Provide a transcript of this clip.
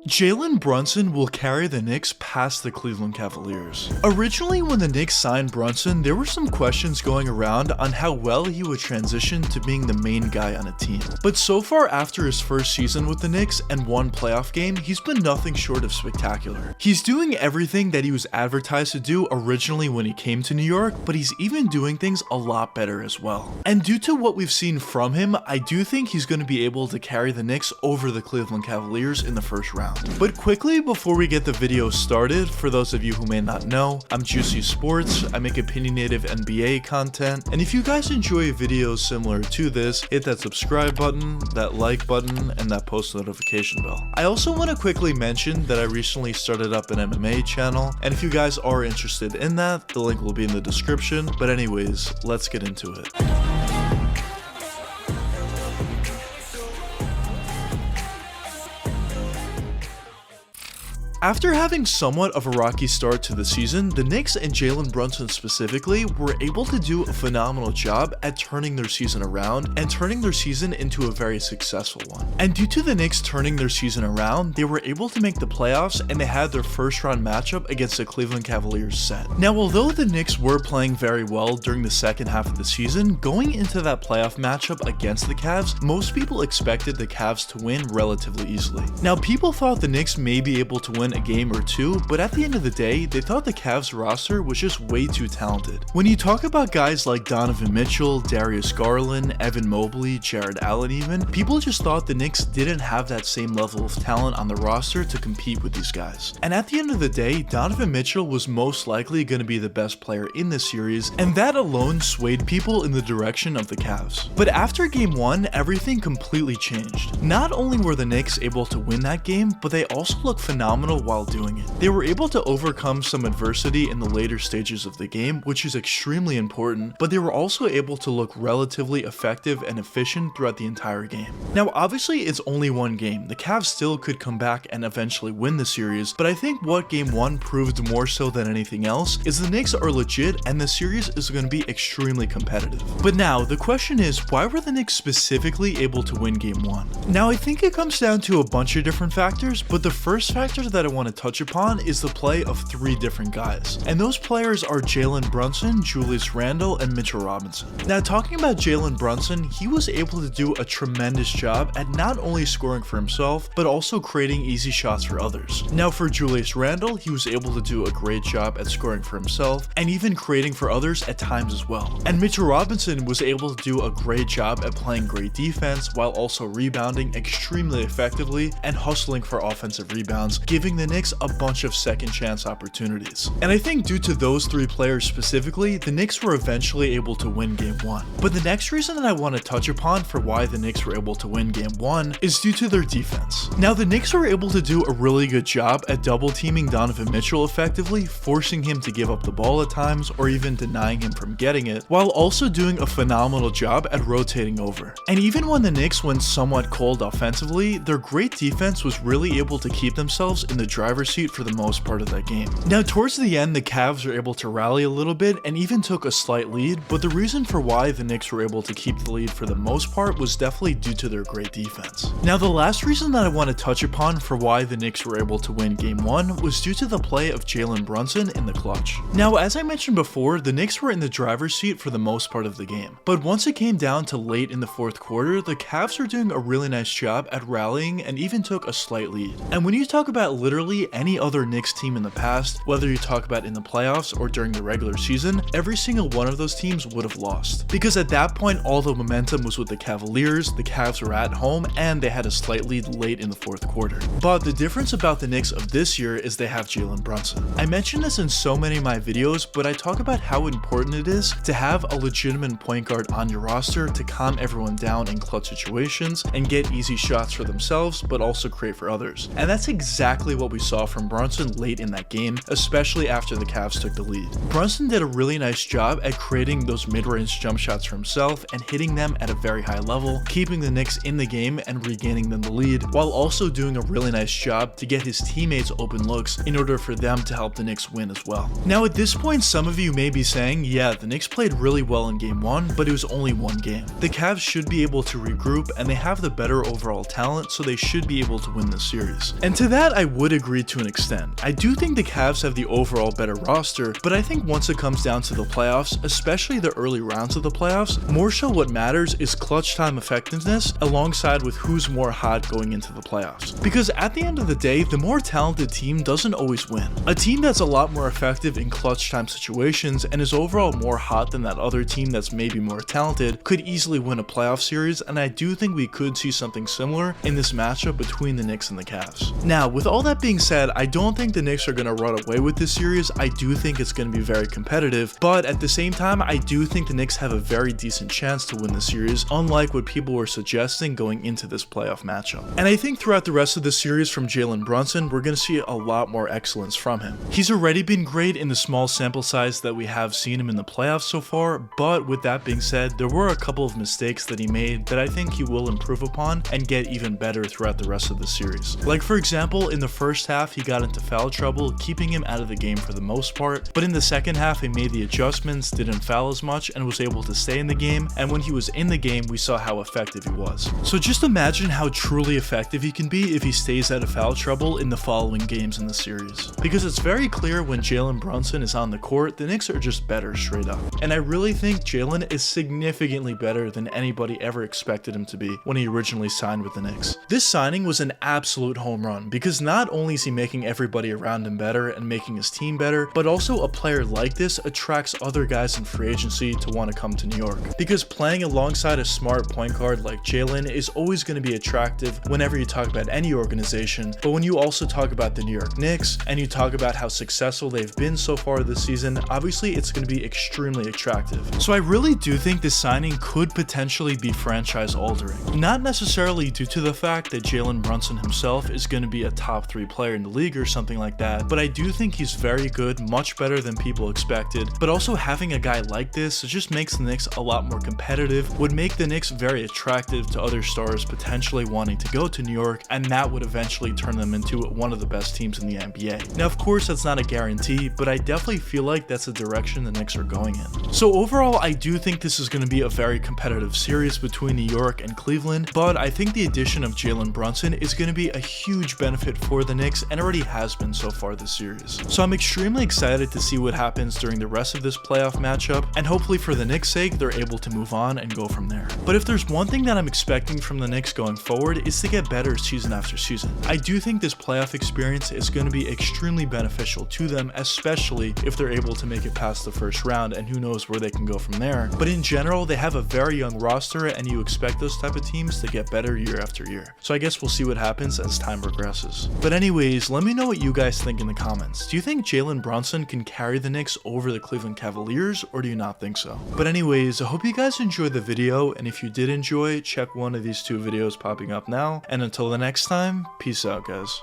Jalen Brunson will carry the Knicks past the Cleveland Cavaliers. Originally, when the Knicks signed Brunson, there were some questions going around on how well he would transition to being the main guy on a team. But so far after his first season with the Knicks and one playoff game, he's been nothing short of spectacular. He's doing everything that he was advertised to do originally when he came to New York, but he's even doing things a lot better as well. And due to what we've seen from him, I do think he's going to be able to carry the Knicks over the Cleveland Cavaliers in the first round. But quickly, before we get the video started, for those of you who may not know, I'm JuicySports. I make opinionated NBA content, and if you guys enjoy videos similar to this, hit that subscribe button, that like button, and that post notification bell. I also want to quickly mention that I recently started up an MMA channel, and if you guys are interested in that, the link will be in the description. But anyways, let's get into it. After having somewhat of a rocky start to the season, the Knicks and Jalen Brunson specifically were able to do a phenomenal job at turning their season around and turning their season into a very successful one. And due to the Knicks turning their season around, they were able to make the playoffs and they had their first round matchup against the Cleveland Cavaliers set. Now, although the Knicks were playing very well during the second half of the season, going into that playoff matchup against the Cavs, most people expected the Cavs to win relatively easily. Now, people thought the Knicks may be able to win a game or two, but at the end of the day, they thought the Cavs roster was just way too talented. When you talk about guys like Donovan Mitchell, Darius Garland, Evan Mobley, Jared Allen even, people just thought the Knicks didn't have that same level of talent on the roster to compete with these guys. And at the end of the day, Donovan Mitchell was most likely going to be the best player in this series, and that alone swayed people in the direction of the Cavs. But after game one, everything completely changed. Not only were the Knicks able to win that game, but they also looked phenomenal while doing it. They were able to overcome some adversity in the later stages of the game, which is extremely important, but they were also able to look relatively effective and efficient throughout the entire game. Now, obviously, it's only one game. The Cavs still could come back and eventually win the series, but I think what game one proved more so than anything else is the Knicks are legit and the series is going to be extremely competitive. But now, the question is, why were the Knicks specifically able to win game one? Now, I think it comes down to a bunch of different factors, but the first factor that I want to touch upon is the play of three different guys, and those players are Jalen Brunson, Julius Randle, and Mitchell Robinson. Now, talking about Jalen Brunson, he was able to do a tremendous job at not only scoring for himself, but also creating easy shots for others. Now, for Julius Randle, he was able to do a great job at scoring for himself and even creating for others at times as well. And Mitchell Robinson was able to do a great job at playing great defense while also rebounding extremely effectively and hustling for offensive rebounds, giving the Knicks a bunch of second chance opportunities. And I think due to those three players specifically, the Knicks were eventually able to win game one. But the next reason that I want to touch upon for why the Knicks were able to win game one is due to their defense. Now, the Knicks were able to do a really good job at double teaming Donovan Mitchell effectively, forcing him to give up the ball at times or even denying him from getting it, while also doing a phenomenal job at rotating over. And even when the Knicks went somewhat cold offensively, their great defense was really able to keep themselves in the driver's seat for the most part of that game. Now, towards the end, the Cavs were able to rally a little bit and even took a slight lead, but the reason for why the Knicks were able to keep the lead for the most part was definitely due to their great defense. Now, the last reason that I want to touch upon for why the Knicks were able to win game one was due to the play of Jalen Brunson in the clutch. Now, as I mentioned before, the Knicks were in the driver's seat for the most part of the game, but once it came down to late in the fourth quarter, the Cavs were doing a really nice job at rallying and even took a slight lead. And when you talk about literally any other Knicks team in the past, whether you talk about in the playoffs or during the regular season, every single one of those teams would have lost. Because at that point, all the momentum was with the Cavaliers, the Cavs were at home, and they had a slight lead late in the fourth quarter. But the difference about the Knicks of this year is they have Jalen Brunson. I mention this in so many of my videos, but I talk about how important it is to have a legitimate point guard on your roster to calm everyone down in clutch situations and get easy shots for themselves, but also create for others. And that's exactly what what we saw from Brunson late in that game, especially after the Cavs took the lead. Brunson did a really nice job at creating those mid-range jump shots for himself and hitting them at a very high level, keeping the Knicks in the game and regaining them the lead, while also doing a really nice job to get his teammates open looks in order for them to help the Knicks win as well. Now at this point, some of you may be saying, yeah, the Knicks played really well in game 1, but it was only one game. The Cavs should be able to regroup and they have the better overall talent, so they should be able to win this series. And to that, I would agree to an extent. I do think the Cavs have the overall better roster, but I think once it comes down to the playoffs, especially the early rounds of the playoffs, more so what matters is clutch time effectiveness alongside with who's more hot going into the playoffs. Because at the end of the day, the more talented team doesn't always win. A team that's a lot more effective in clutch time situations and is overall more hot than that other team that's maybe more talented could easily win a playoff series, and I do think we could see something similar in this matchup between the Knicks and the Cavs. Now, with all that being said, I don't think the Knicks are going to run away with this series. I do think it's going to be very competitive, but at the same time, I do think the Knicks have a very decent chance to win the series, unlike what people were suggesting going into this playoff matchup. And I think throughout the rest of the series from Jalen Brunson, we're going to see a lot more excellence from him. He's already been great in the small sample size that we have seen him in the playoffs so far, but with that being said, there were a couple of mistakes that he made that I think he will improve upon and get even better throughout the rest of the series. Like for example, in the first half, he got into foul trouble, keeping him out of the game for the most part, but in the second half, he made the adjustments, didn't foul as much, and was able to stay in the game, and when he was in the game, we saw how effective he was. So just imagine how truly effective he can be if he stays out of foul trouble in the following games in the series. Because it's very clear when Jalen Brunson is on the court, the Knicks are just better straight up. And I really think Jalen is significantly better than anybody ever expected him to be when he originally signed with the Knicks. This signing was an absolute home run because not only is he making everybody around him better and making his team better, but also a player like this attracts other guys in free agency to want to come to New York. Because playing alongside a smart point guard like Jalen is always going to be attractive whenever you talk about any organization, but when you also talk about the New York Knicks and you talk about how successful they've been so far this season, obviously it's going to be extremely attractive. So I really do think this signing could potentially be franchise altering. Not necessarily due to the fact that Jalen Brunson himself is going to be a top 3 player in the league or something like that, but I do think he's very good, much better than people expected, but also having a guy like this, it just makes the Knicks a lot more competitive, would make the Knicks very attractive to other stars potentially wanting to go to New York, and that would eventually turn them into one of the best teams in the NBA. Now of course that's not a guarantee, but I definitely feel like that's the direction the Knicks are going in. So overall, I do think this is going to be a very competitive series between New York and Cleveland, but I think the addition of Jalen Brunson is going to be a huge benefit for the Knicks and already has been so far this series. So I'm extremely excited to see what happens during the rest of this playoff matchup, and hopefully for the Knicks' sake, they're able to move on and go from there. But if there's one thing that I'm expecting from the Knicks going forward, is to get better season after season. I do think this playoff experience is going to be extremely beneficial to them, especially if they're able to make it past the first round, and who knows where they can go from there. But in general, they have a very young roster, and you expect those type of teams to get better year after year. So I guess we'll see what happens as time progresses. But anyways, let me know what you guys think in the comments. Do you think Jalen Brunson can carry the Knicks over the Cleveland Cavaliers, or do you not think so? But anyways, I hope you guys enjoyed the video, and if you did enjoy, check one of these 2 videos popping up now, and until the next time, peace out guys.